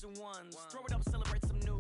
twos and ones. Throw it up, celebrate some news.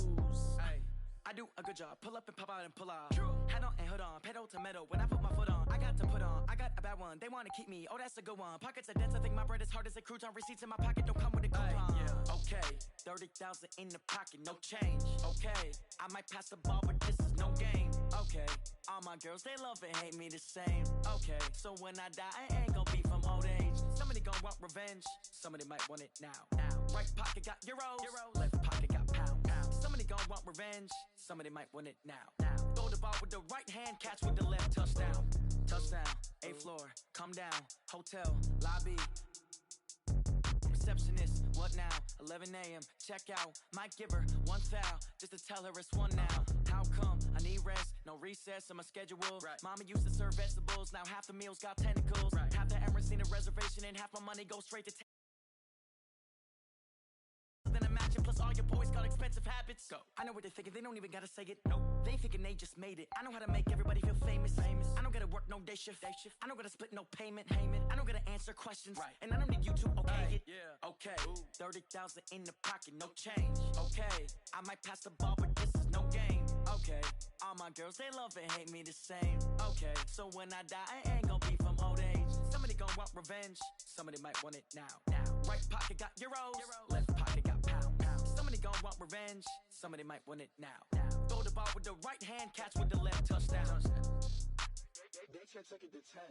I do a good job, pull up and pop out and pull out. Hat on and hood on, pedal to metal. When I put my foot on, I got to put on. I got a bad one, they wanna keep me, oh that's a good one. Pockets are dense, I think my bread is hard as a crouton. Receipts in my pocket don't come with a coupon. Okay, 30,000 in the pocket, no change. Okay, I might pass the ball, but this is no game. Okay, all my girls, they love and hate me the same. Okay, so when I die, I ain't gon' be from old age. Somebody gon' want revenge, somebody might want it now. Right pocket got euros, left pocket got pounds. Somebody gon' want revenge, somebody might want it now. Throw the ball with the right hand, catch with the left, touchdown. Touchdown, 8th floor, come down, hotel, lobby. Receptionist, what now? 11 a.m., check out. Might give her one foul, just to tell her it's one now. How come? I need rest, no recess in my schedule. Mama used to serve vegetables, now half the meals got tentacles. Half the Emirates need a reservation and half my money goes straight to then imagine, plus all your boys got expensive habits. Go. I know what they're thinking, they don't even gotta say it. Nope. They thinking they just made it. I know how to make everybody feel famous. I don't gotta work no day shift. I don't gotta split no payment. I don't gotta answer questions. And I don't need you to okay it. Okay. 30,000 in the pocket, no change. Okay. I might pass the ball, but this is no game. Okay. All my girls, they love and hate me the same. Okay. So when I die, I ain't gon' be from old age. Somebody gon' want revenge. Somebody might want it now. Right pocket got euros. Left pocket got pounds. Somebody gon' want revenge. Somebody might want it now. Throw the ball with the right hand, catch with the left, touchdown. They can't take it to 10.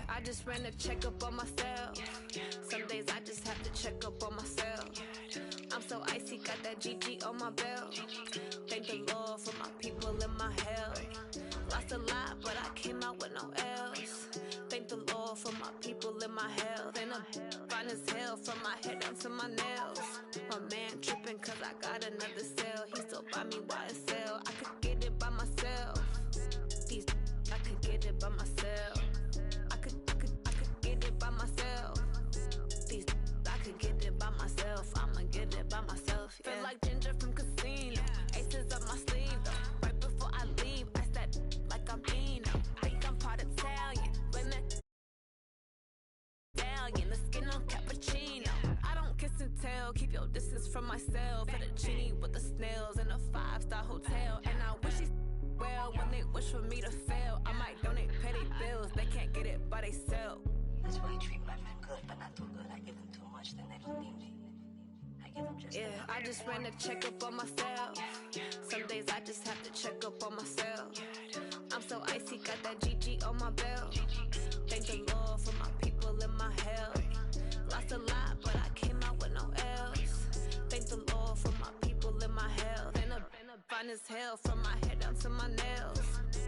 I just ran a checkup on myself. Some days I just have to check up on myself. I'm so icy, got that GG on my belt. Thank the Lord for my people in my health. Lost a lot, but I came out with no else. Thank the Lord for my people in my health. And I'm fine as hell from my head down to my nails. My man tripping cause I got another cell. He still buy me YSL. I could get it by myself. These I could get it by myself. I could get it by myself. These I could get it by myself. I'ma get it by myself. Yeah. Feel like Ginger from Casino. Aces up my sleeve though. Right before I leave, I said like I'm Dino. Think I'm part Italian. When it stallion, the skin on cappuccino. I don't kiss and tell. Keep your distance from myself. Fettuccine with the snails in a 5-star hotel. And I wish he's well when they wish for me to fail. I might donate petty bills. They can't get it by they sell. That's why I treat my men good, but not too good. I give them too much, then they don't need me. I give them just enough. I just ran a checkup on myself. Some days I just have to check up on myself. I'm so icy, got that GG on my belt. Thank the Lord for my people in my health. Lost a lot, but I came out with no else. Thank the Lord for my people in my health. And I'm fine as hell from my head down to my nails.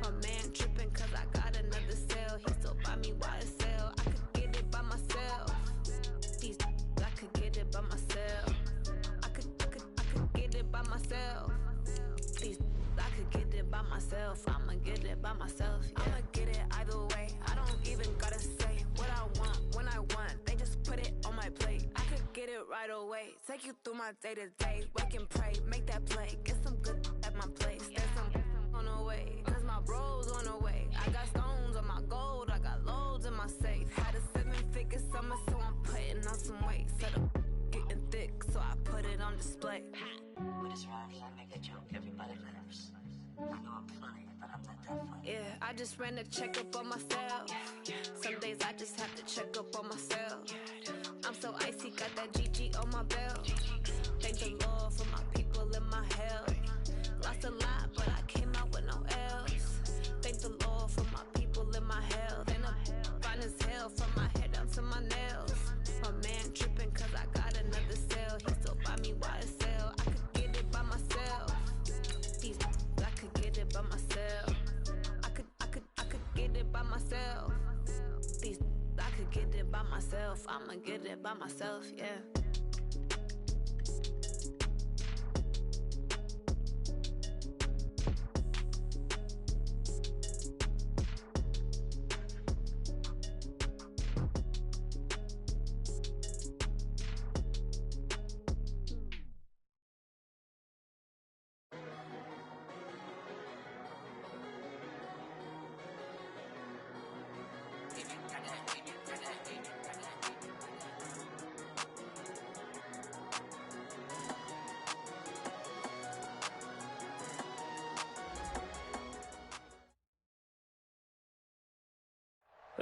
My man tripping cause I got another cell. He still buy me YSL. I could get it by myself. These I could get it by myself. I could get it by myself. These I could get it by myself. I'ma get it by myself. Yeah. I'ma get it either way. I don't even gotta say what I want when I want. They just put it on my plate. I could get it right away. Take you through my day to day. Wake and pray, make that play. Get some good at my place. There's some on the way. Cause my bros on the way. I got stones on my gold. I got loads in my safe. Had a 7-figure summer, so I'm putting on some weight. Set up getting thick, so I put it on display. With his rhymes, I make a joke, everybody laughs. I know I'm funny, but I'm not that funny. I just ran a checkup on myself. Some days I just have to check up on myself. I'm so icy, got that GG on my belt. Thank the Lord for my people in my health. Lost a lot, but I came out with no else. Thank the Lord for my people in my health. And I'm fine as hell from my head down to my nails. My man tripping cause I got another cell. He still buy me YSL. I could get it by myself. These I could get it by myself. I could get it by myself. These I could get it by myself. I'ma get it by myself, yeah.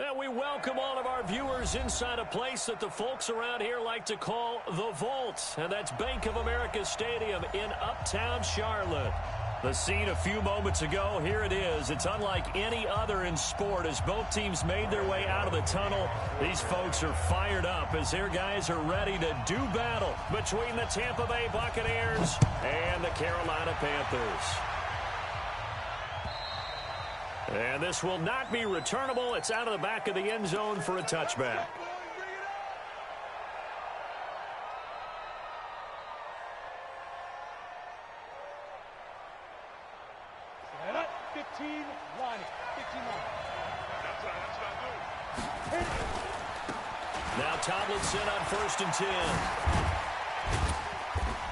And we welcome all of our viewers inside a place that the folks around here like to call the Vault. And that's Bank of America Stadium in Uptown Charlotte. The scene a few moments ago, here it is. It's unlike any other in sport as both teams made their way out of the tunnel. These folks are fired up as their guys are ready to do battle between the Tampa Bay Buccaneers and the Carolina Panthers. And this will not be returnable. It's out of the back of the end zone for a touchback. Now Tomlinson on 1st and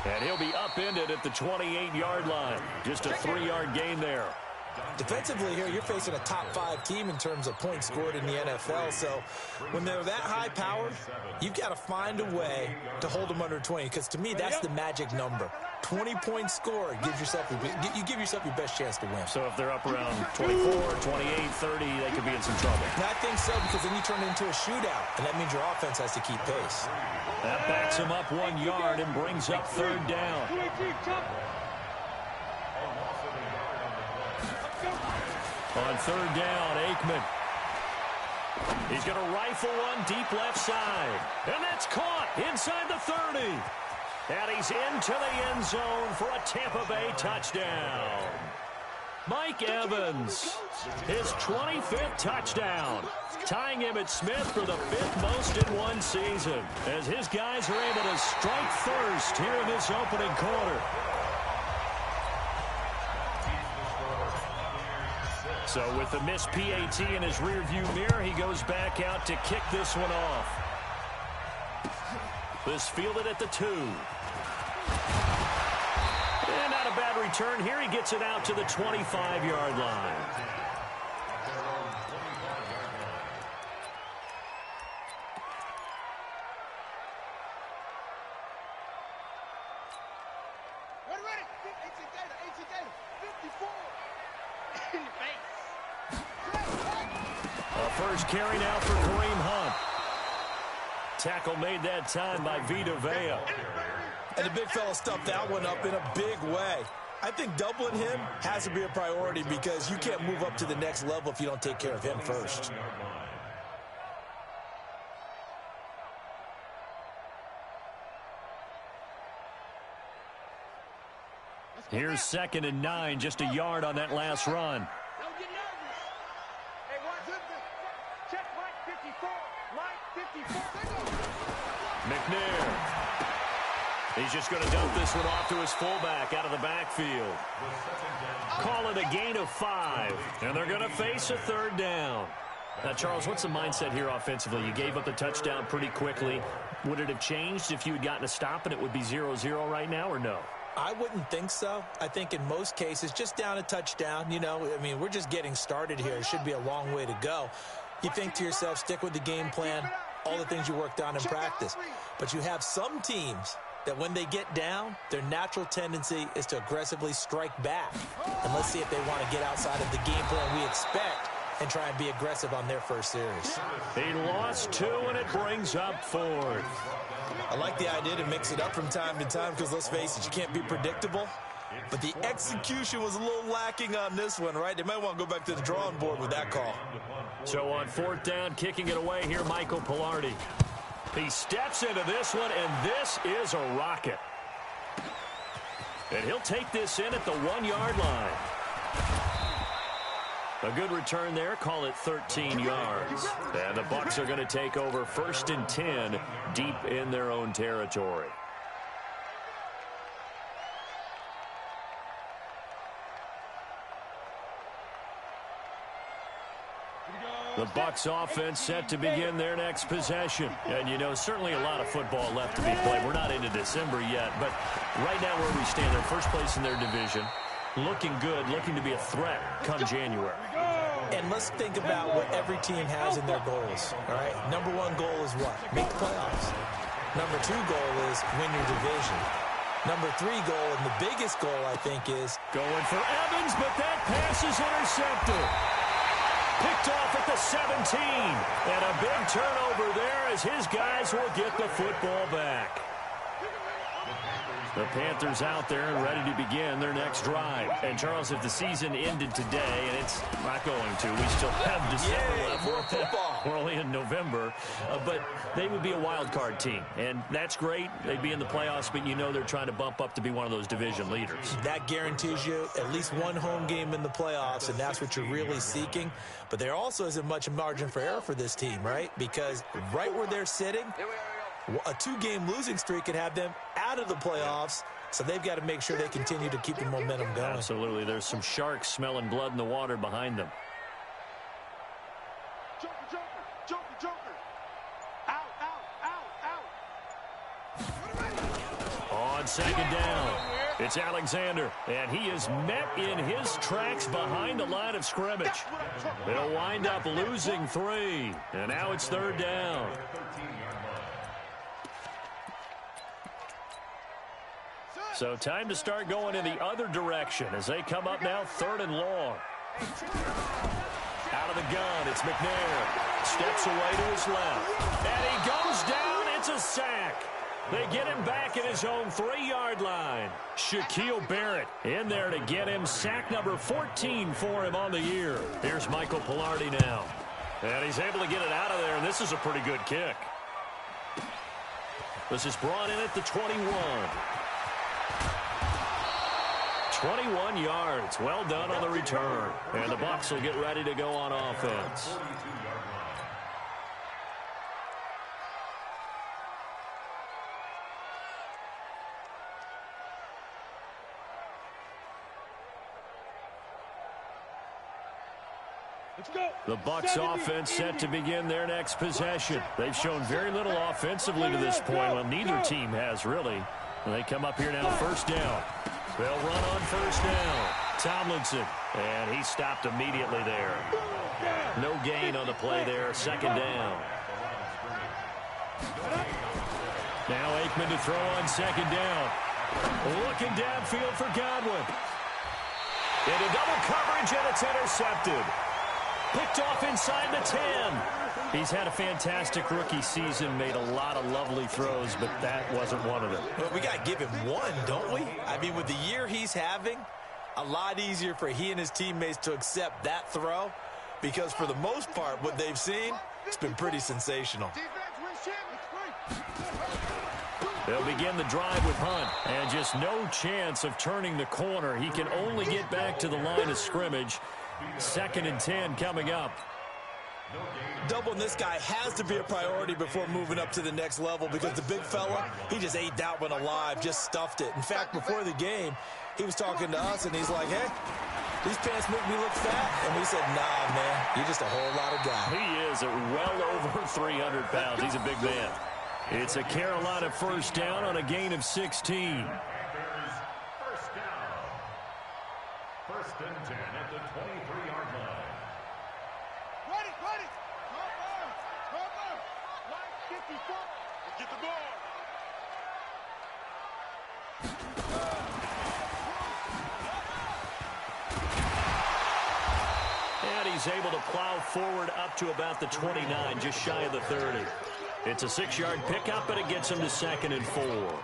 10. And he'll be upended at the 28-yard line. Just a 3-yard gain there. Defensively here, you're facing a top 5 team in terms of points scored in the NFL. So when they're that high powered, you've got to find a way to hold them under 20. Because to me, that's the magic number. 20 points scored gives yourself you give yourself your best chance to win. So if they're up around 24, 28, 30, they could be in some trouble. And I think so, because then you turn it into a shootout, and that means your offense has to keep pace. That backs him up 1 yard and brings up 3rd down. On 3rd down, Aikman. He's going to rifle one deep left side. And that's caught inside the 30. And he's into the end zone for a Tampa Bay touchdown. Mike Evans, his 25th touchdown, tying Emmitt Smith for the 5th most in one season, as his guys are able to strike first here in this opening quarter. So with the missed PAT in his rearview mirror, he goes back out to kick this one off. This fielded at the 2. And not a bad return here. He gets it out to the 25-yard line. First carry now for Kareem Hunt. Tackle made that time by Vita Vea. And the big fella stuffed that one up in a big way. I think doubling him has to be a priority because you can't move up to the next level if you don't take care of him first. Here's 2nd and 9, just a yard on that last run. McNair. He's just going to dump this one off to his fullback out of the backfield. Call it a gain of 5, and they're going to face a 3rd down. Now, Charles, what's the mindset here offensively? You gave up the touchdown pretty quickly. Would it have changed if you had gotten a stop and it would be 0-0 right now, or no? I wouldn't think so. I think in most cases, just down a touchdown, you know, I mean, we're just getting started here. It should be a long way to go. You think to yourself, stick with the game plan, all the things you worked on in practice. But you have some teams that when they get down, their natural tendency is to aggressively strike back. And let's see if they want to get outside of the game plan we expect and try and be aggressive on their first series. He lost 2, and it brings up 4th. I like the idea to mix it up from time to time because, let's face it, you can't be predictable. But the execution was a little lacking on this one, right? They might want to go back to the drawing board with that call. So on 4th down, kicking it away here, Michael Pilardi. He steps into this one, and this is a rocket. And he'll take this in at the 1-yard line. A good return there. Call it 13 yards. And the Bucs are going to take over 1st and 10 deep in their own territory. The Bucs offense set to begin their next possession. And, you know, certainly a lot of football left to be played. We're not into December yet, but right now where we stand, they're first place in their division. Looking good, looking to be a threat come January. And let's think about what every team has in their goals, all right? Number 1 goal is what? Make the playoffs. Number 2 goal is win your division. Number 3 goal, and the biggest goal, I think, is going for Evans, but that pass is intercepted. Picked off at the 17. And a big turnover there as his guys will get the football back. The Panthers out there and ready to begin their next drive. And, Charles, if the season ended today, and it's not going to, we still have December left. More football. We're only in November. But they would be a wild card team. And that's great. They'd be in the playoffs, but you know they're trying to bump up to be one of those division leaders. That guarantees you at least one home game in the playoffs, and that's what you're really seeking. But there also isn't much margin for error for this team, right? Because right where they're sitting, a 2-game losing streak could have them out of the playoffs, so they've got to make sure they continue to keep the momentum going. Absolutely. There's some sharks smelling blood in the water behind them. Joker, Joker, Joker, Joker. Out, out, out, out. On second down, it's Alexander, and he is met in his tracks behind the line of scrimmage. It'll wind up losing 3, and now it's third down. So time to start going in the other direction as they come up now 3rd and long. Out of the gun, it's McNair. Steps away to his left. And he goes down. It's a sack. They get him back at his own 3-yard line. Shaquille Barrett in there to get him sack number 14 for him on the year. Here's Michael Pilardi now. And he's able to get it out of there, and this is a pretty good kick. This is brought in at the 21. 21 yards. Well done on the return. And the Bucs will get ready to go on offense. The Bucs offense set to begin their next possession. They've shown very little offensively to this point. Well, neither team has really. And they come up here now, first down. They'll run on first down. Tomlinson, and he stopped immediately there. No gain on the play there, second down. Now Aikman to throw on second down. Looking downfield for Godwin. Into double coverage, and it's intercepted. Picked off inside the 10. He's had a fantastic rookie season, made a lot of lovely throws, but that wasn't one of them. Well, we got to give him one, don't we? I mean, with the year he's having, a lot easier for he and his teammates to accept that throw, because for the most part, what they've seen, it's been pretty sensational. They'll begin the drive with Hunt, and just no chance of turning the corner. He can only get back to the line of scrimmage. 2nd and 10 coming up. Doubling this guy has to be a priority before moving up to the next level, because the big fella, he just ate that one alive, just stuffed it. In fact, before the game, he was talking to us, and he's like, hey, these pants make me look fat. And we said, nah, man, you're just a whole lot of guy. He is at well over 300 pounds. He's a big man. It's a Carolina first down on a gain of 16. First and 10 at the 23-yard line. Ready, ready. Cover. Line 54. Get the ball. And he's able to plow forward up to about the 29, just shy of the 30. It's a 6-yard pickup, and it gets him to 2nd and 4.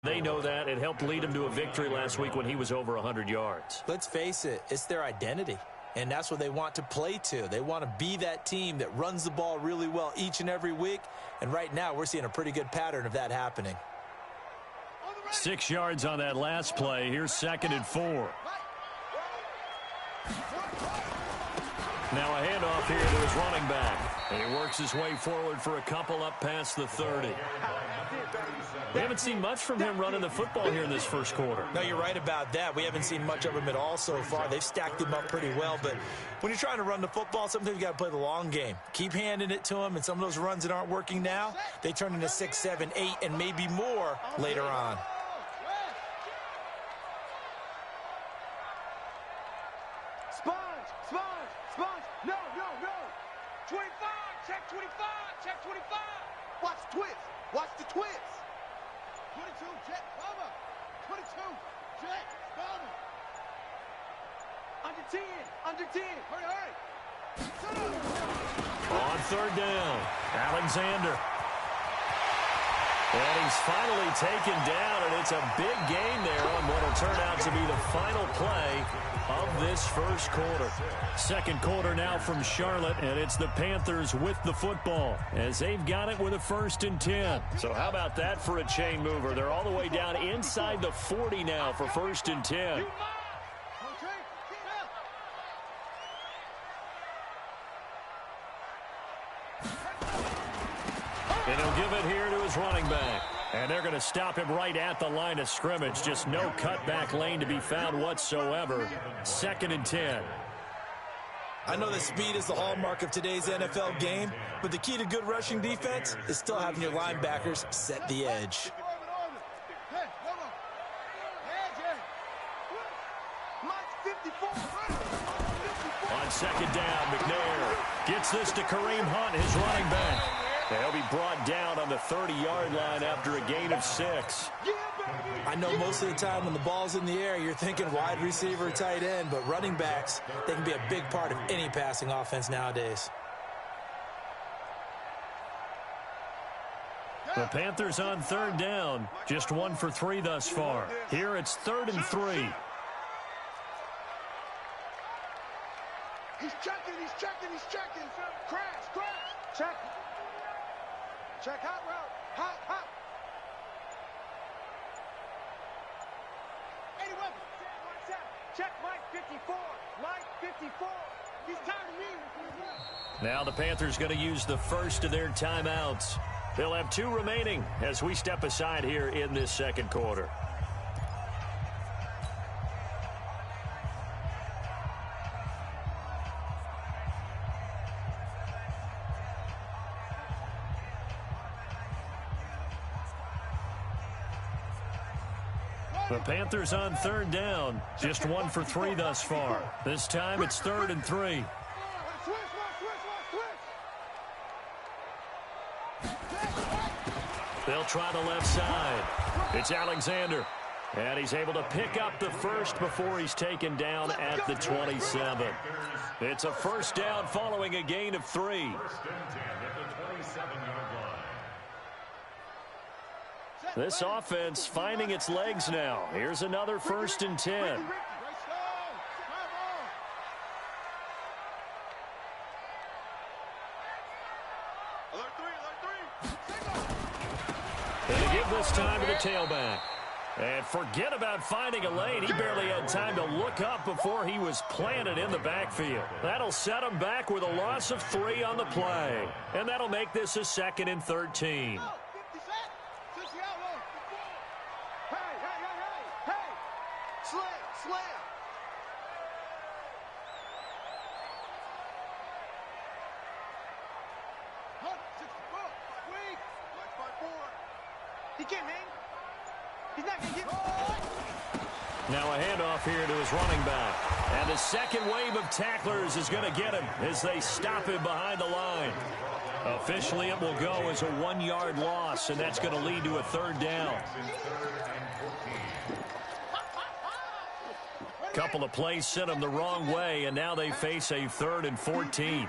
They know that. It helped lead him to a victory last week when he was over 100 yards. Let's face it, it's their identity, and that's what they want to play to. They want to be that team that runs the ball really well each and every week, and right now we're seeing a pretty good pattern of that happening. 6 yards on that last play. Here's 2nd and 4. Now a handoff here to his running back. And he works his way forward for a couple up past the 30. We haven't seen much from him running the football here in this first quarter. No, you're right about that. We haven't seen much of him at all so far. They've stacked him up pretty well. But when you're trying to run the football, sometimes you got to play the long game. Keep handing it to him, and some of those runs that aren't working now, they turn into 6, 7, 8, and maybe more later on. Sponge. No. 25. Check 25. Watch the twist. 22, jet, cover. 22, jet, cover. Under 10. Under 10. Hurry, hurry. On third down, Alexander. And he's finally taken down, and it's a big gain there on what will turn out to be the final play of this first quarter. Second quarter now from Charlotte, and it's the Panthers with the football as they've got it with a 1st and 10. So how about that for a chain mover? They're all the way down inside the 40 now for 1st and 10. And he'll give it here to his running back. And they're going to stop him right at the line of scrimmage. Just no cutback lane to be found whatsoever. 2nd and 10. I know that speed is the hallmark of today's NFL game, but the key to good rushing defense is still having your linebackers set the edge. On second down, McNair gets this to Kareem Hunt, his running back. They'll be brought down on the 30-yard line after a gain of 6. I know most of the time when the ball's in the air, you're thinking wide receiver, tight end, but running backs, they can be a big part of any passing offense nowadays. The Panthers on third down, just 1 for 3 thus far. Here it's 3rd and 3. He's checking, he's checking, he's checking. Crash, crash. Check. Check, hot route. Hot, hot. 81. Check Mike 54. Mike 54. He's tired of me. Now the Panthers going to use the first of their timeouts. They'll have 2 remaining as we step aside here in this second quarter. The Panthers on third down, just 1 for 3 thus far. This time it's 3rd and 3. They'll try the left side. It's Alexander. And he's able to pick up the first before he's taken down at the 27. It's a first down following a gain of 3. 1st and 10 at the 27-yard line. This offense finding its legs now. Here's another 1st and 10. They give this time to the tailback. And forget about finding a lane. He barely had time to look up before he was planted in the backfield. That'll set him back with a loss of 3 on the play. And that'll make this a 2nd and 13. Now a handoff here to his running back. And the second wave of tacklers is going to get him as they stop him behind the line. Officially, it will go as a 1-yard loss, and that's going to lead to a 3rd down. Couple of plays sent them the wrong way, and now they face a 3rd and 14.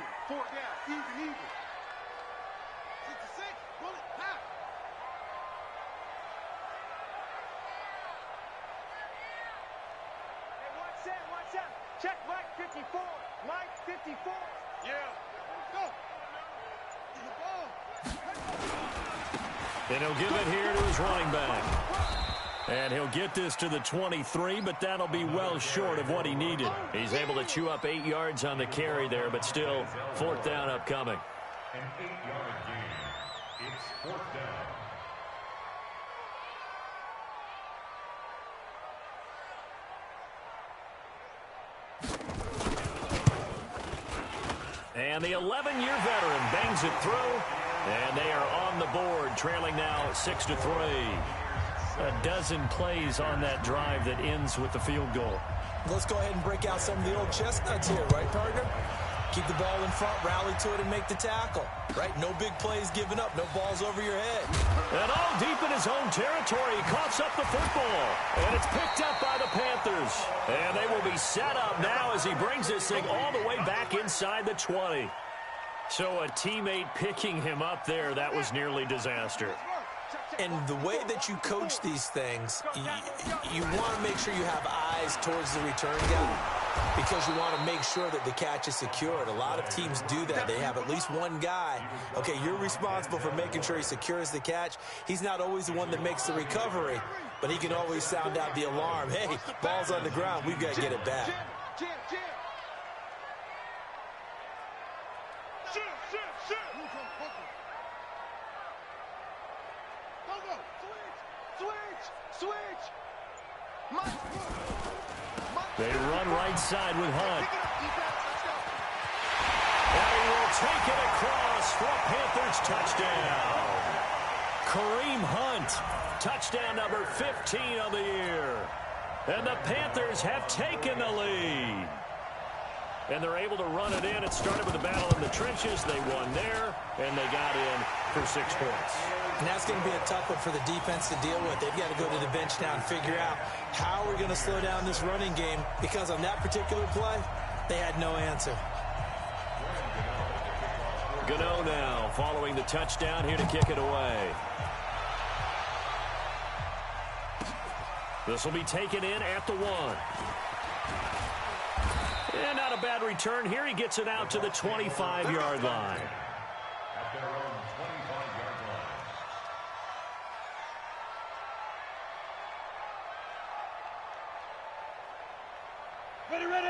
Check Mike 54. Mike 54. Yeah. Go. And he'll give it here to his running back. And he'll get this to the 23, but that'll be well short of what he needed. He's able to chew up 8 yards on the carry there, but still 4th down upcoming. An 8-yard gain. It's 4th down. And the 11-year veteran bangs it through, and they are on the board, trailing now 6-3. A dozen plays on that drive that ends with the field goal. Let's go ahead and break out some of the old chestnuts here, right, partner? Keep the ball in front, rally to it, and make the tackle, right? No big plays given up, no balls over your head. And all deep in his own territory, he coughs up the football. And it's picked up by the Panthers. And they will be set up now as he brings this thing all the way back inside the 20. So a teammate picking him up there, that was nearly disaster. And the way that you coach these things, you want to make sure you have eyes towards the return guy because you want to make sure that the catch is secured. A lot of teams do that. They have at least one guy. Okay, you're responsible for making sure he secures the catch. He's not always the one that makes the recovery, but he can always sound out the alarm. Hey, ball's on the ground. We've got to get it back. They run right side with Hunt. And he will take it across for a Panthers touchdown. Kareem Hunt, touchdown number 15 of the year. And the Panthers have taken the lead. And they're able to run it in. It started with a battle in the trenches. They won there, and they got in for 6 points. And that's going to be a tough one for the defense to deal with. They've got to go to the bench now and figure out how we're going to slow down this running game, because on that particular play, they had no answer. Gano now following the touchdown here to kick it away. This will be taken in at the 1. And not a bad return here. He gets it out to the 25-yard line. At their own 25-yard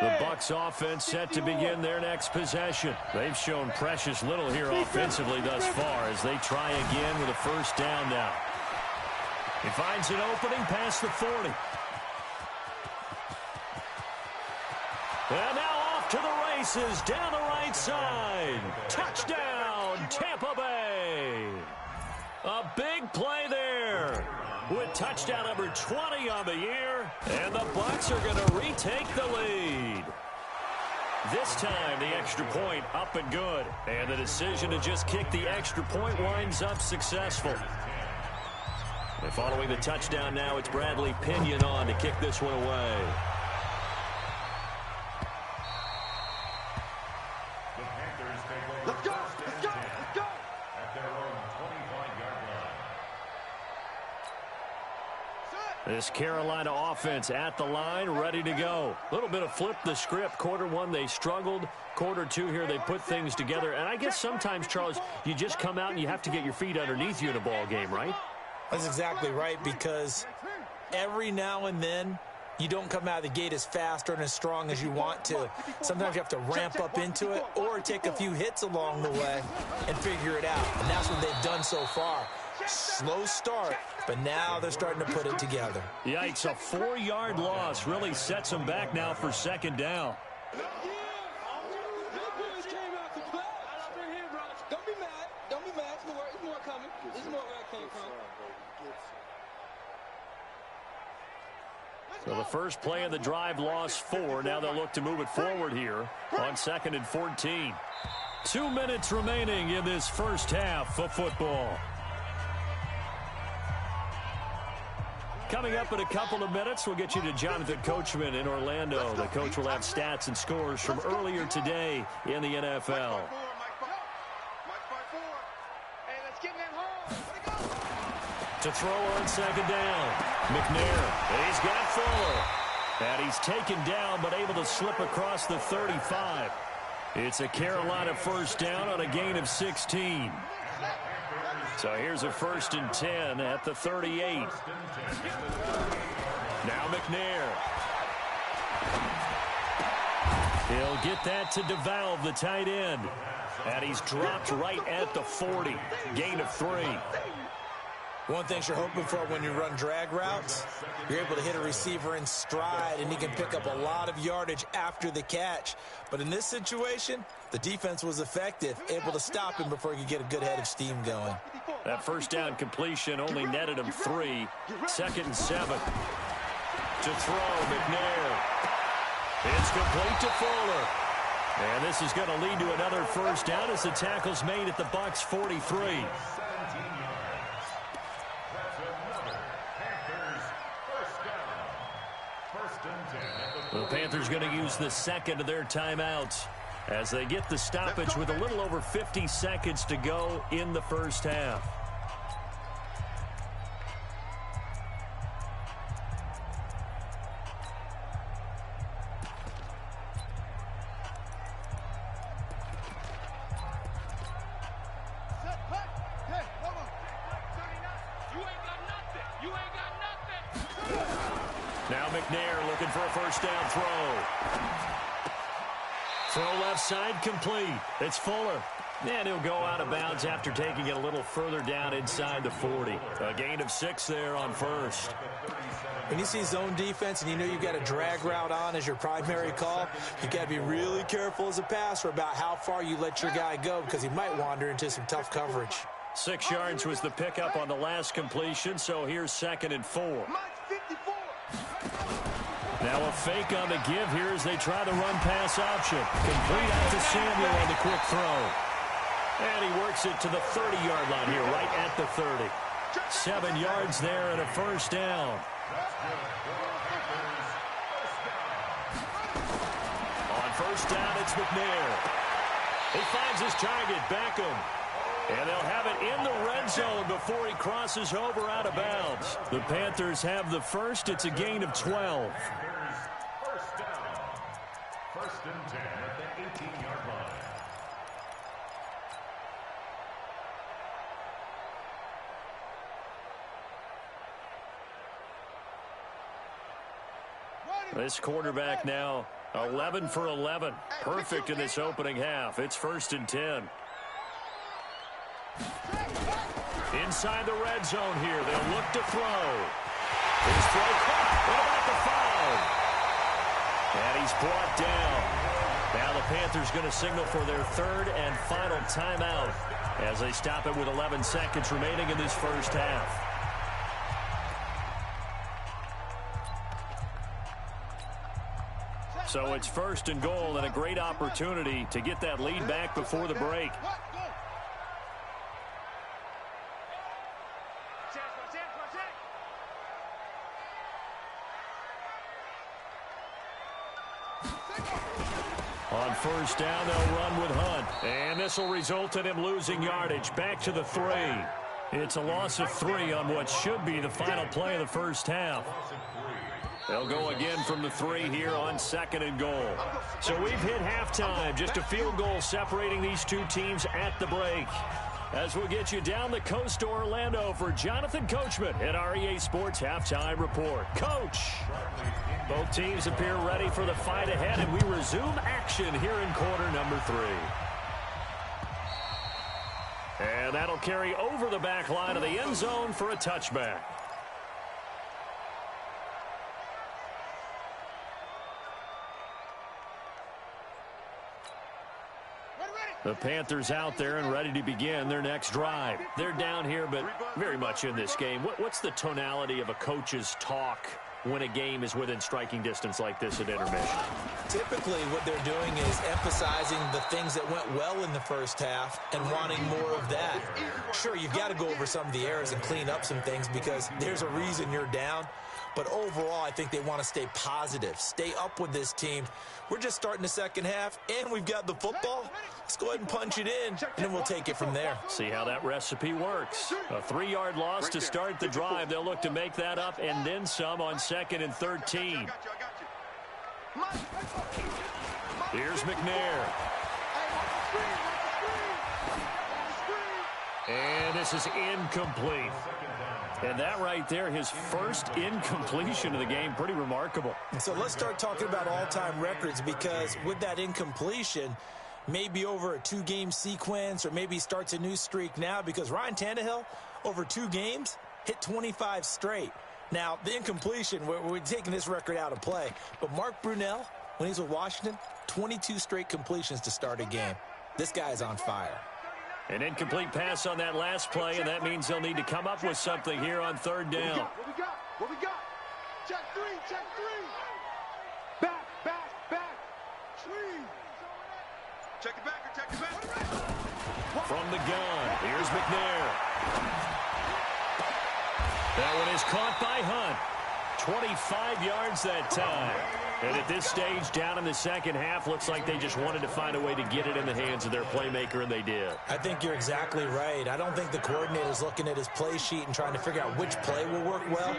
line. The Bucs offense set to begin their next possession. They've shown precious little here offensively thus far as they try again with a first down now. He finds an opening past the 40. And now off to the races down the right side. Touchdown, Tampa Bay. A big play there with touchdown number 20 on the year. And the Bucs are going to retake the lead. This time, the extra point up and good. And the decision to just kick the extra point winds up successful. And following the touchdown now, it's Bradley Pinion on to kick this one away. Let's go! Let's go! Let's go! At their own 25-yard line. This Carolina offense at the line, ready to go. A little bit of flip the script. Quarter 1, they struggled. Quarter 2 here, they put things together. And I guess sometimes, Charles, you just come out and you have to get your feet underneath you in a ball game, right? That's exactly right, because every now and then, you don't come out of the gate as fast or as strong as you want to. Sometimes you have to ramp up into it or take a few hits along the way and figure it out. And that's what they've done so far. Slow start, but now they're starting to put it together. Yikes, a 4-yard loss really sets them back now for second down. Don't be mad. Don't be mad. There's more coming. There's more where I came from. So the first play of the drive lost 4. Now they'll look to move it forward here on 2nd and 14. 2 minutes remaining in this first half of football. Coming up in a couple of minutes, we'll get you to Jonathan Coachman in Orlando. The coach will have stats and scores from earlier today in the NFL. To throw on second down. McNair, he's got Fuller. And he's taken down but able to slip across the 35. It's a Carolina first down on a gain of 16. So here's a 1st and 10 at the 38. Now McNair. He'll get that to DeValve, the tight end. And he's dropped right at the 40. Gain of 3. One thing you're hoping for when you run drag routes, you're able to hit a receiver in stride, and he can pick up a lot of yardage after the catch. But in this situation, the defense was effective, able to stop him before he could get a good head of steam going. That first down completion only netted him 3. 2nd and 7. To throw, McNair. It's complete to Fuller. And this is going to lead to another first down as the tackle's made at the Bucs 43. The Panthers going to use the second of their timeouts as they get the stoppage with a little over 50 seconds to go in the first half. Now McNair looking for a first down throw. Throw left side complete. It's Fuller. And he'll go out of bounds after taking it a little further down inside the 40. A gain of 6 there on first. When you see zone defense and you know you've got a drag route on as your primary call, you've got to be really careful as a passer about how far you let your guy go because he might wander into some tough coverage. 6 yards was the pickup on the last completion, so here's 2nd and 4. Now a fake on the give here as they try the run-pass option. Complete out to Samuel on the quick throw. And he works it to the 30-yard line here, right at the 30. 7 yards there and a first down. On first down, it's McNair. He finds his target, Beckham. And they'll have it in the red zone before he crosses over out of bounds. The Panthers have the first. It's a gain of 12. First down. 1st and 10 at the 18-yard line. This quarterback now 11 for 11. Perfect in this opening half. It's 1st and 10. Inside the red zone here. They'll look to throw. His throw caught. What about the 5? And he's brought down. Now the Panthers going to signal for their 3rd and final timeout as they stop it with 11 seconds remaining in this first half. So it's 1st and goal and a great opportunity to get that lead back before the break. On first down, they'll run with Hunt. And this will result in him losing yardage. Back to the 3. It's a loss of 3 on what should be the final play of the first half. They'll go again from the 3 here on 2nd and goal. So we've hit halftime. Just a field goal separating these two teams at the break. As we'll get you down the coast to Orlando for Jonathan Coachman at our EA Sports Halftime Report. Coach, both teams appear ready for the fight ahead, and we resume action here in quarter number 3. And that'll carry over the back line of the end zone for a touchback. The Panthers out there and ready to begin their next drive. They're down here, but very much in this game. What's the tonality of a coach's talk when a game is within striking distance like this at intermission? Typically, what they're doing is emphasizing the things that went well in the first half and wanting more of that. Sure, you've got to go over some of the errors and clean up some things because there's a reason you're down. But overall, I think they want to stay positive, stay up with this team. We're just starting the second half, and we've got the football. Let's go ahead and punch it in, and then we'll take it from there. See how that recipe works. A 3-yard loss to start the drive. They'll look to make that up and then some on 2nd and 13. Here's McNair. And this is incomplete. And that right there, his first incompletion of the game, pretty remarkable. So let's start talking about all-time records because with that incompletion, maybe over a 2-game sequence or maybe starts a new streak now because Ryan Tannehill, over 2 games, hit 25 straight. Now, the incompletion, we're taking this record out of play. But Mark Brunell, when he's with Washington, 22 straight completions to start a game. This guy's on fire. An incomplete pass on that last play, and that means they'll need to come up with something here on 3rd down. What we got? Check 3, check 3. Back. 3. Check it back. From the gun, here's McNair. That one is caught by Hunt. 25 yards that time. And at this stage, down in the second half, looks like they just wanted to find a way to get it in the hands of their playmaker, and they did. I think you're exactly right. I don't think the coordinator's looking at his play sheet and trying to figure out which play will work well.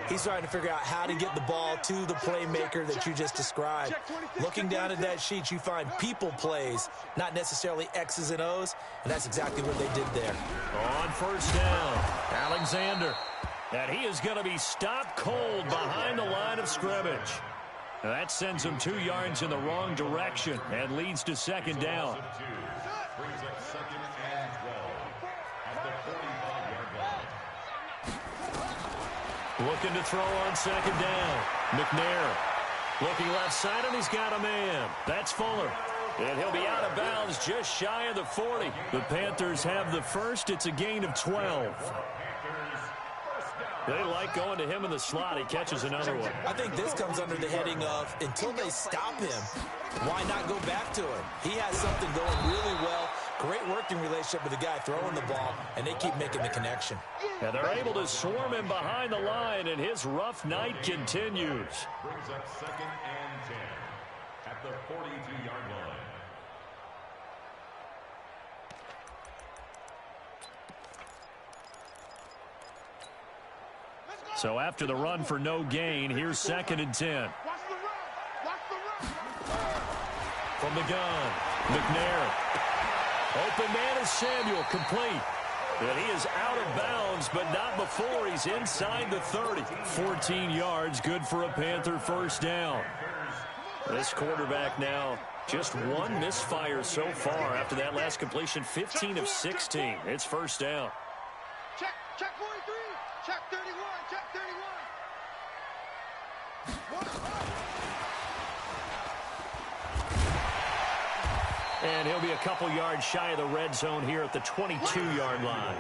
He's trying to figure out how to get the ball to the playmaker that you just described. Looking down at that sheet, you find people plays, not necessarily X's and O's, and that's exactly what they did there. On first down, Alexander. And he is going to be stopped cold behind the line of scrimmage. That sends him 2 yards in the wrong direction and leads to second down. Brings up second and 12 at the 45-yard line. Looking to throw on second down. McNair looking left side, and he's got a man. That's Fuller. And he'll be out of bounds just shy of the 40. The Panthers have the first. It's a gain of 12. They like going to him in the slot. He catches another one. I think this comes under the heading of, until they stop him, why not go back to him? He has something going really well. Great working relationship with the guy throwing the ball, and they keep making the connection. And they're able to swarm him behind the line, and his rough night continues. Brings up second and 10 at the 42-yard line. So after the run for no gain, here's second and 10. From the gun, McNair. Open man is Samuel, complete. And he is out of bounds, but not before he's inside the 30. 14 yards, good for a Panther first down. This quarterback now, just one misfire so far after that last completion, 15 of 16. It's first down. Check 43, check 31, check 31. And he'll be a couple yards shy of the red zone here at the 22-yard line.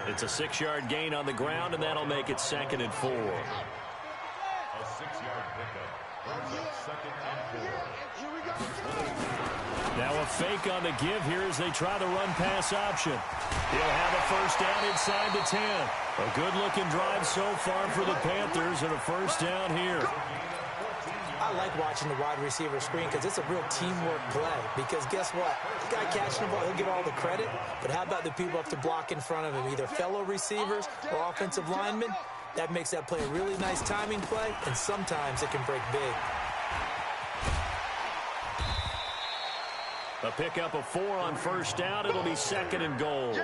It's a 6-yard gain on the ground, and that'll make it second and 4. A 6-yard pickup. Brings up second and 4. Now a fake on the give here as they try the run-pass option. He'll have a first down inside the 10. A good-looking drive so far for the Panthers, and a first down here. I like watching the wide receiver screen because it's a real teamwork play. Because guess what? The guy catching the ball, he'll get all the credit. But how about the people up to block in front of him, either fellow receivers or offensive linemen? That makes that play a really nice timing play, and sometimes it can break big. A pickup of 4 on first down. It'll be second and goal.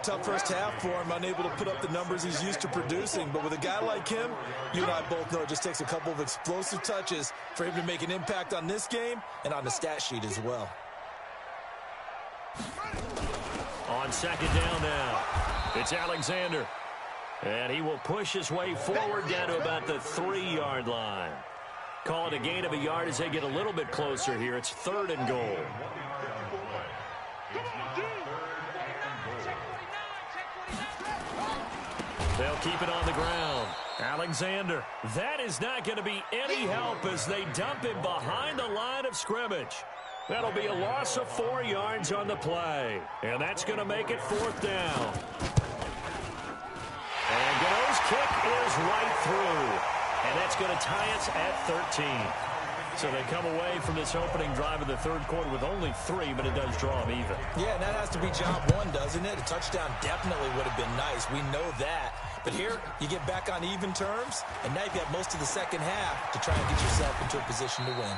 Tough first half for him, unable to put up the numbers he's used to producing. But with a guy like him, you and I both know it just takes a couple of explosive touches for him to make an impact on this game and on the stat sheet as well. On second down now, it's Alexander. And he will push his way forward down to about the 3-yard line. Call it a gain of a yard as they get a little bit closer here. It's third and goal. They'll keep it on the ground. Alexander. That is not going to be any help as they dump him behind the line of scrimmage. That'll be a loss of 4 yards on the play. And that's going to make it fourth down. And Godot's kick is right through. And that's going to tie us at 13. So they come away from this opening drive of the third quarter with only 3, but it does draw them even. Yeah, and that has to be job one, doesn't it? A touchdown definitely would have been nice. We know that. But here, you get back on even terms, and now you've got most of the second half to try and get yourself into a position to win.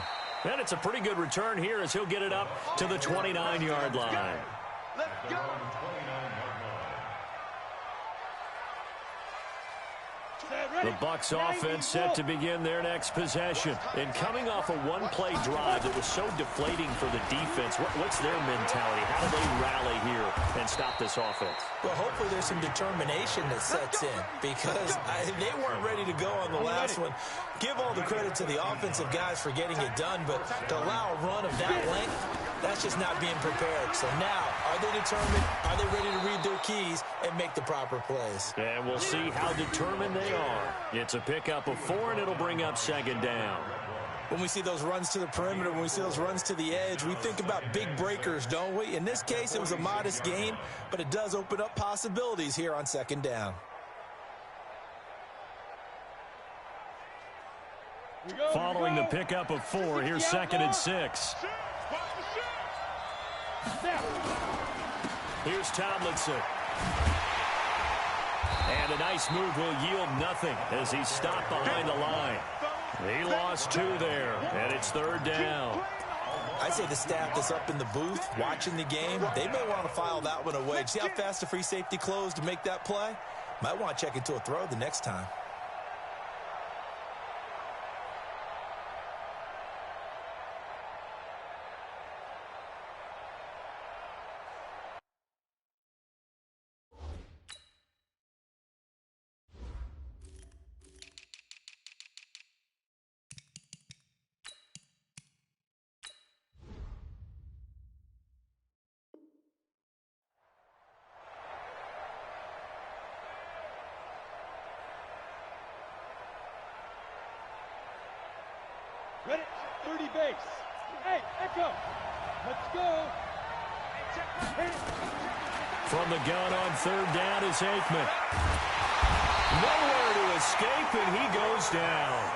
And it's a pretty good return here as he'll get it up to the 29-yard line. Let's go. The Bucs offense set to begin their next possession. And coming off a one-play drive that was so deflating for the defense, what's their mentality? How do they rally here and stop this offense? Well, hopefully there's some determination that sets in because they weren't ready to go on the last one. Give all the credit to the offensive guys for getting it done, but to allow a run of that length, that's just not being prepared. So now, are they determined? Are they ready to read their keys and make the proper plays? And we'll see how determined they are. It's a pickup of 4, and it'll bring up second down. When we see those runs to the perimeter, when we see those runs to the edge, we think about big breakers, don't we? In this case, it was a modest gain, but it does open up possibilities here on second down. Following the pickup of 4, here's 2nd and 6. Here's Tomlinson. And a nice move will yield nothing as he's stopped behind the line. He lost 2 there, and it's 3rd down. I say the staff that's up in the booth watching the game, they may want to file that one away. See how fast the free safety closed to make that play? Might want to check into a throw the next time. Ready, 30 base. Hey, Echo, let's go. From the gun on 3rd down is Aikman. Nowhere to escape, and he goes down.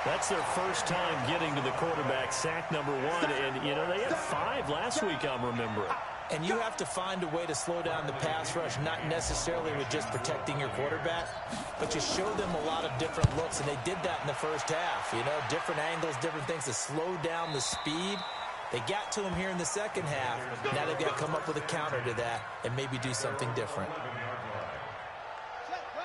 That's their first time getting to the quarterback, sack number 1. And, you know, they had 5 last week, I'm remembering. And you have to find a way to slow down the pass rush, not necessarily with just protecting your quarterback, but you show them a lot of different looks, and they did that in the first half. You know, different angles, different things to slow down the speed. They got to him here in the second half. Now they've got to come up with a counter to that and maybe do something different.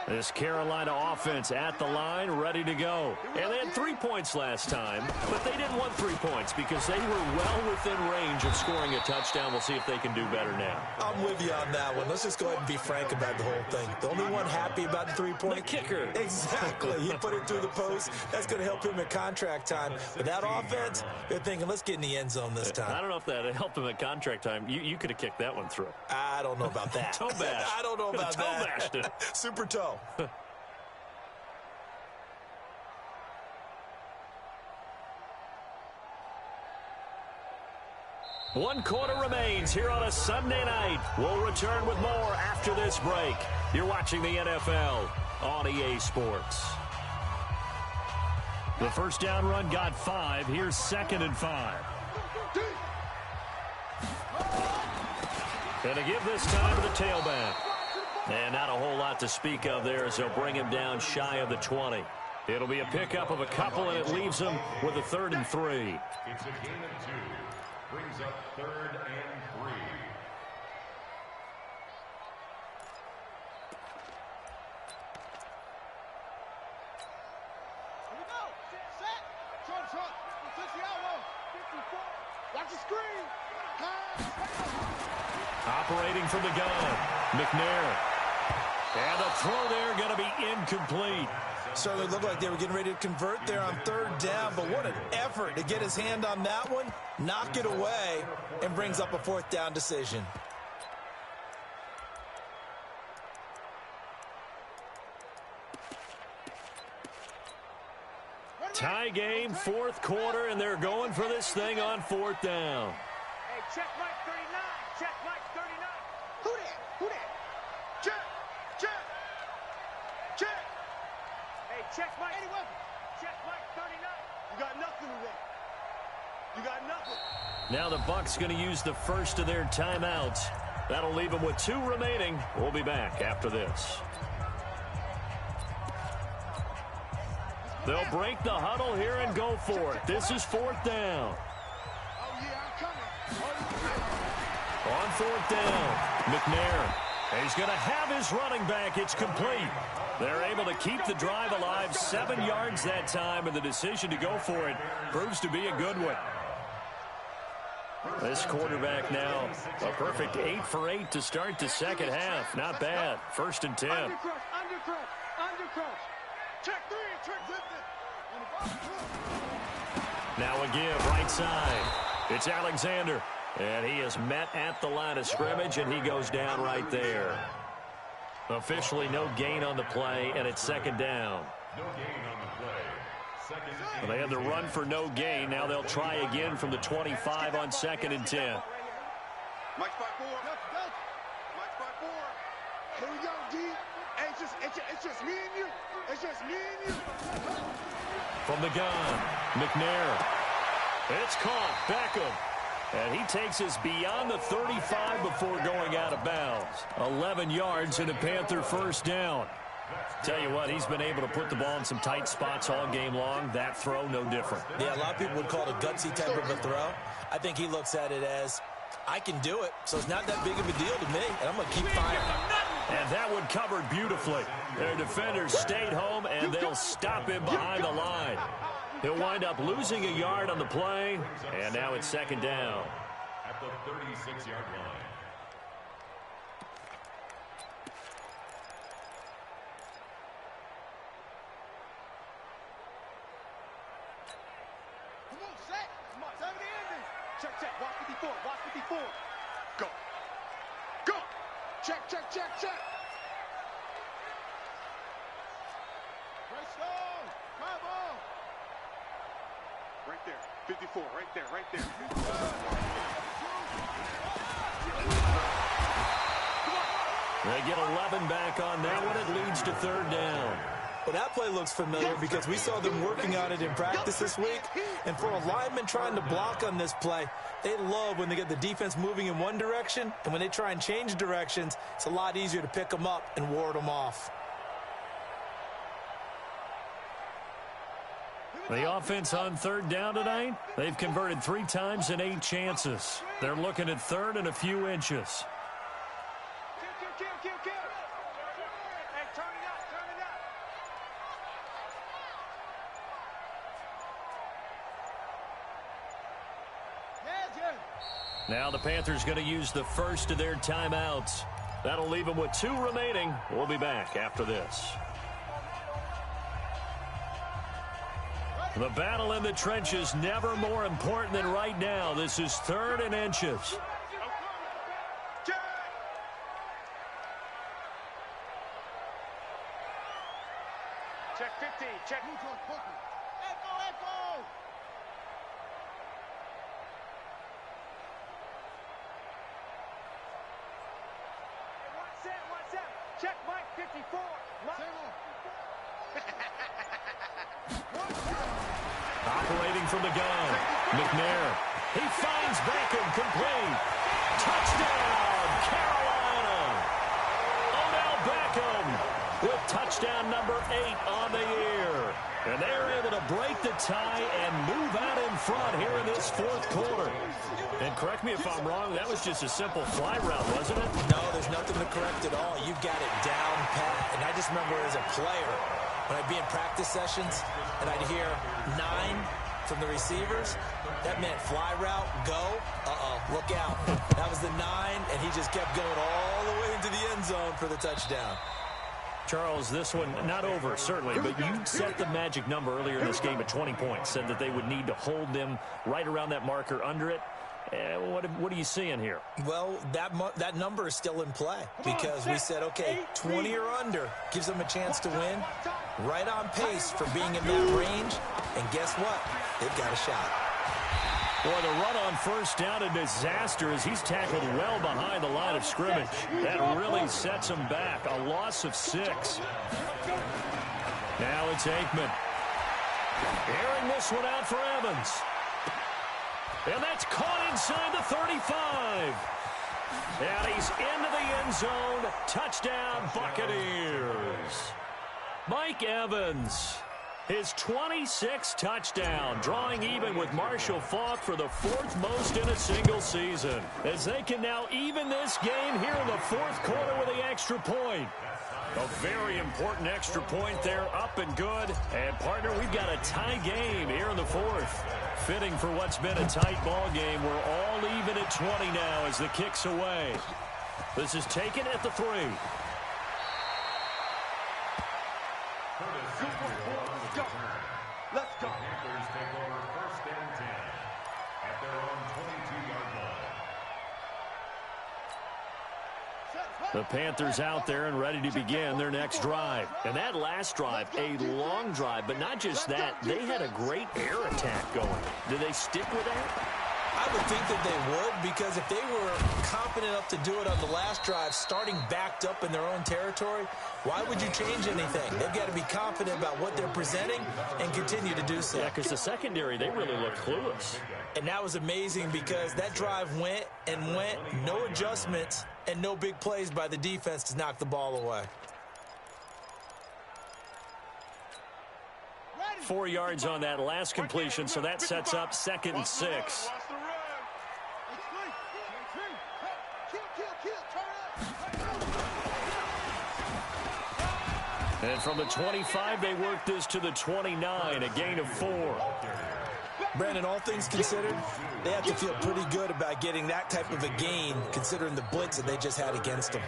This Carolina offense at the line, ready to go. And they had 3 points last time, but they didn't want 3 points because they were well within range of scoring a touchdown. We'll see if they can do better now. I'm with you on that one. Let's just go ahead and be frank about the whole thing. The only one happy about the 3-point. The kicker. Exactly. He put it through the post. That's going to help him in contract time. But that offense, they're thinking, let's get in the end zone this time. I don't know if that helped him at contract time. You could have kicked that one through. I don't know about that. Toe bash. I don't know about toe that. Bashed it. Super toe. One quarter remains here on a Sunday night. We'll return with more after this break. You're watching the NFL on EA Sports. The first down run got 5. Here's 2nd and 5. And to give this time to the tailback. And not a whole lot to speak of there as they'll bring him down shy of the 20. It'll be a pickup of a couple, and it leaves him with a 3rd and 3. It's a gain of 2. Brings up 3rd and 3. Here we go. Set. Trump. Potential. 54. Watch the screen. Operating from the gun, McNair. And the throw there going to be incomplete. Certainly looked like they were getting ready to convert there on 3rd down, but what an effort to get his hand on that one, knock it away, and brings up a 4th down decision. Tie game, 4th quarter, and they're going for this thing on 4th down. Hey, check Mike 39. Check Mike 39. Who that? Who that? Check. Hey, check Mike 81. Check Mike 39. You got nothing today. You got nothing. Now the Bucs going to use the first of their timeouts. That'll leave them with 2 remaining. We'll be back after this. They'll break the huddle here and go for it. This is 4th down. Oh, yeah, I'm coming. On 4th down, McNair. He's going to have his running back. It's complete. They're able to keep the drive alive. 7 yards that time, and the decision to go for it proves to be a good one. This quarterback now, a perfect 8 for 8 to start the second half. Not bad. 1st and 10. Undercrush. Check 3. Now a give, right side. It's Alexander. And he is met at the line of scrimmage, and he goes down right there. Officially no gain on the play, and it's 2nd down. No gain on the play. Well, they had the run for no gain. Now they'll try again from the 25 on 2nd and 10. Mike 5-4. Mike 5-4. Here we go, D. Hey, it's just me and you. It's just me and you. From the gun, McNair. It's caught. Beckham. And he takes us beyond the 35 before going out of bounds. 11 yards and a Panther first down. Tell you what, he's been able to put the ball in some tight spots all game long. That throw, no different. Yeah, a lot of people would call it a gutsy type of a throw. I think he looks at it as, I can do it, so it's not that big of a deal to me, and I'm going to keep firing. And that one covered beautifully. Their defenders stayed home, and they'll stop him behind the line. He'll wind up losing a yard on the play, and now it's second down. At the 36-yard line. Come on, Shaq. Come on, tell me the ending. Check. Watch 54. Watch 54. Go. Go. Check. Great stone. Come on. Right there. 54. Right there. They get 11 back on that one. It leads to third down. Well, that play looks familiar because we saw them working on it in practice this week. And for a lineman trying to block on this play, they love when they get the defense moving in one direction. And when they try and change directions, it's a lot easier to pick them up and ward them off. The offense on third down tonight, they've converted 3 times in 8 chances. They're looking at third and a few inches. Kill. Hey, turn it up. Now the Panthers going to use the first of their timeouts. That'll leave them with 2 remaining. We'll be back after this. The battle in the trenches never more important than right now. This is third and inches. Check 15. Check. Echo. What's that? Check Mike 54. Operating from the gun, McNair. He finds Beckham complete. Touchdown, Carolina. Odell Beckham with touchdown number 8 on the year. And they're able to break the tie and move out in front here in this fourth quarter. And correct me if I'm wrong, that was just a simple fly route, wasn't it? No, there's nothing to correct at all. You've got it down pat. And I just remember as a player, when I'd be in practice sessions and I'd hear 9 from the receivers, that meant fly route, go, look out. That was the 9, and he just kept going all the way into the end zone for the touchdown. Charles, this one not over, certainly, but you set the magic number earlier in this game at 20 points, said that they would need to hold them right around that marker under it. What are you seeing here? Well, that number is still in play because we said, okay, 20 or under gives them a chance to win. Right on pace for being in that range. And guess what? They've got a shot. Boy, the run on first down, a disaster as he's tackled well behind the line of scrimmage. That really sets him back. A loss of 6. Now it's Aikman. Airing this one out for Evans. And that's caught inside the 35. And he's into the end zone. Touchdown, Buccaneers. Mike Evans, his 26th touchdown, drawing even with Marshall Faulk for the 4th most in a single season. As they can now even this game here in the 4th quarter with the extra point. A very important extra point there, up and good. And, partner, we've got a tie game here in the 4th. Fitting for what's been a tight ball game. We're all even at 20 now as the kick's away. This is taken at the 3. Let's go. Panthers take over first and 10 at their own 22-yard line. The Panthers out there and ready to begin their next drive. And that last drive, a long drive, but not just that. They had a great air attack going. Do they stick with that? I would think that they would, because if they were confident enough to do it on the last drive, starting backed up in their own territory, why would you change anything? They've got to be confident about what they're presenting and continue to do so. Yeah, because the secondary, they really look clueless. And that was amazing because that drive went and went, no adjustments, and no big plays by the defense to knock the ball away. 4 yards on that last completion, so that sets up 2nd and 6. And from the 25, they work this to the 29, a gain of 4. Brandon, all things considered, they have to feel pretty good about getting that type of a gain, considering the blitz that they just had against them.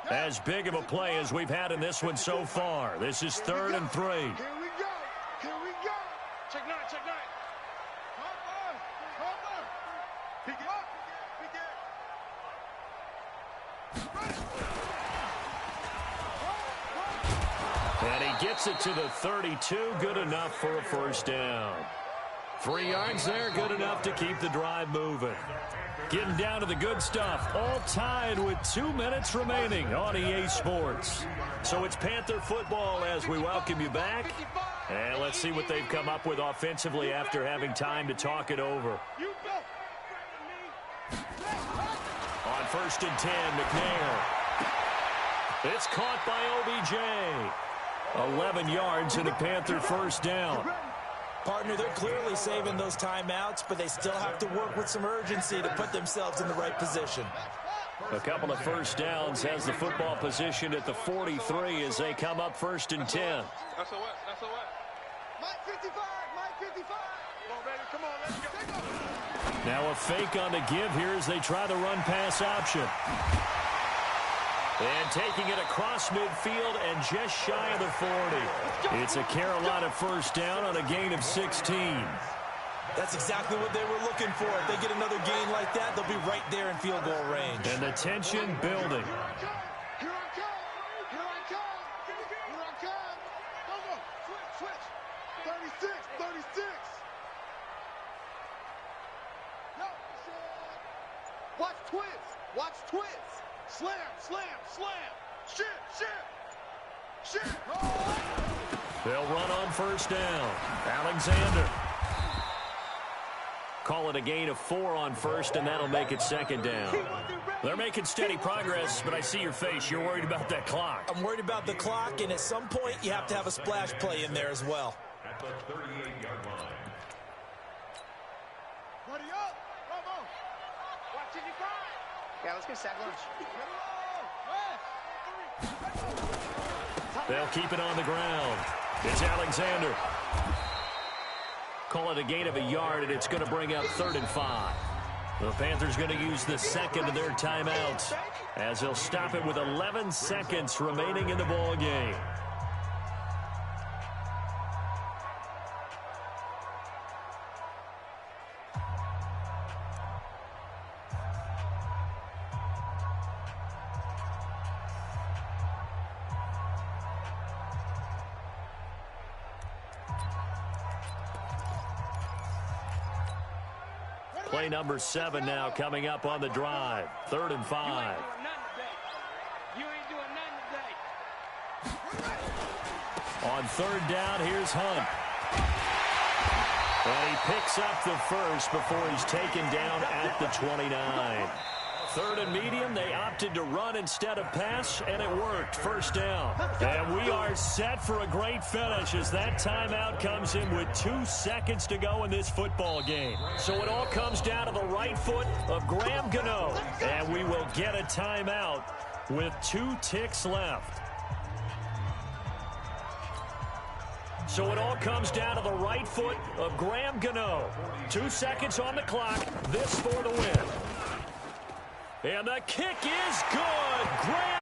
As big of a play as we've had in this one so far. This is 3rd and 3. Here we go. Here we go. Check 9, check 9. Pick it up. And he gets it to the 32. Good enough for a first down. 3 yards there. Good enough to keep the drive moving. Getting down to the good stuff. All tied with 2 minutes remaining on EA Sports. So it's Panther football as we welcome you back. And let's see what they've come up with offensively after having time to talk it over. On 1st and 10, McNair. It's caught by OBJ. 11 yards and a Panther first down. Partner, they're clearly saving those timeouts, but they still have to work with some urgency to put themselves in the right position. A couple of first downs has the football position at the 43 as they come up 1st and 10. That's a what? That's a what? Mike 55, Mike 55. Come on, baby, come on, let's go. Now a fake on the give here as they try the run-pass option. And taking it across midfield and just shy of the 40. It's a Carolina first down on a gain of 16. That's exactly what they were looking for. If they get another gain like that, they'll be right there in field goal range. And the tension building. Here I come. Here I come. Here I come. Come on. Switch. 36. 36. Yo, watch twins. Watch twins. Slam, slam, slam. Shit. They'll run on first down. Alexander. Call it a gain of 4 on first, and that'll make it 2nd down. They're making steady progress, but I see your face. You're worried about that clock. I'm worried about the clock, and at some point, you have to have a splash play in there as well. At the 38-yard line. Buddy up. Come on. Watch it, you cry. Yeah, let's go sack lunch. They'll keep it on the ground. It's Alexander. Call it a gain of a yard, and it's going to bring up 3rd and 5. The Panthers going to use the second of their timeouts as they'll stop it with 11 seconds remaining in the ball game. Play number 7 now coming up on the drive. 3rd and 5. You ain't doing nothing today. On 3rd down, here's Hunt. And he picks up the first before he's taken down at the 29. 3rd and medium, they opted to run instead of pass, and it worked. First down. And we are set for a great finish as that timeout comes in with 2 seconds to go in this football game. So it all comes down to the right foot of Graham Gano, and we will get a timeout with 2 ticks left. So it all comes down to the right foot of Graham Gano. 2 seconds on the clock. This for the win. And the kick is good. Graham